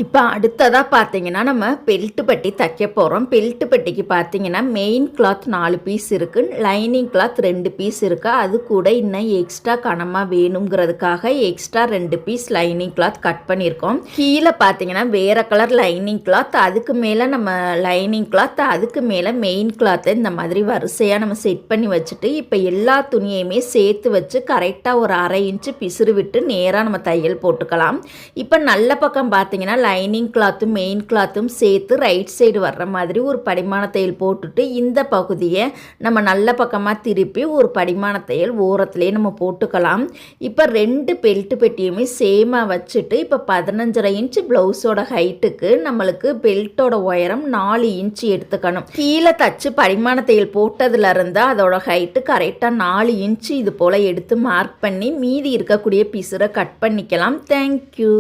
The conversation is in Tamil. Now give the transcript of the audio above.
இப்போ அடுத்ததாக பார்த்தீங்கன்னா நம்ம பெல்ட் பட்டி தைக்க போகிறோம். பெல்ட் பட்டிக்கு பார்த்தீங்கன்னா மெயின் கிளாத் 4 பீஸ் இருக்குது, லைனிங் கிளாத் 2 பீஸ் இருக்குது. அது கூட இன்னும் எக்ஸ்ட்ரா கனமாக வேணுங்கிறதுக்காக extra 2 piece lining cloth cut பண்ணியிருக்கோம். கீழே பார்த்தீங்கன்னா வேறு கலர் லைனிங் கிளாத், அதுக்கு மேலே நம்ம லைனிங் கிளாத், அதுக்கு மேலே மெயின் கிளாத்தை இந்த மாதிரி வரிசையாக நம்ம செட் பண்ணி வச்சுட்டு இப்போ எல்லா துணியையுமே சேர்த்து வச்சு கரெக்டாக ஒரு 1/2 இன்ச்சு பிசுறு விட்டு நேராக நம்ம தையல் போட்டுக்கலாம். இப்போ நல்ல பக்கம் பார்த்தீங்கன்னா லைனிங் கிளாத்தும் மெயின் கிளாத்தும் சேர்த்து ரைட் சைடு வர்ற மாதிரி ஒரு படிமான தையல் போட்டுட்டு இந்த பகுதியை நம்ம நல்ல பக்கமாக திருப்பி ஒரு படிமான தையல் ஓரத்துலேயே நம்ம போட்டுக்கலாம். இப்போ 2 பெல்ட் பெட்டியுமே சேமாக வச்சுட்டு இப்போ 15.5 இன்ச்சு ப்ளவுஸோட ஹைட்டுக்கு நம்மளுக்கு பெல்ட்டோட உயரம் 4 இன்ச்சு எடுத்துக்கணும். கீழே தச்சு படிமான தையல் போட்டதுலேருந்து அதோட ஹைட்டு கரெக்டாக 4 இன்ச்சு இது போல் எடுத்து மார்க் பண்ணி மீதி இருக்கக்கூடிய பீஸரை கட் பண்ணிக்கலாம். தேங்க்யூ.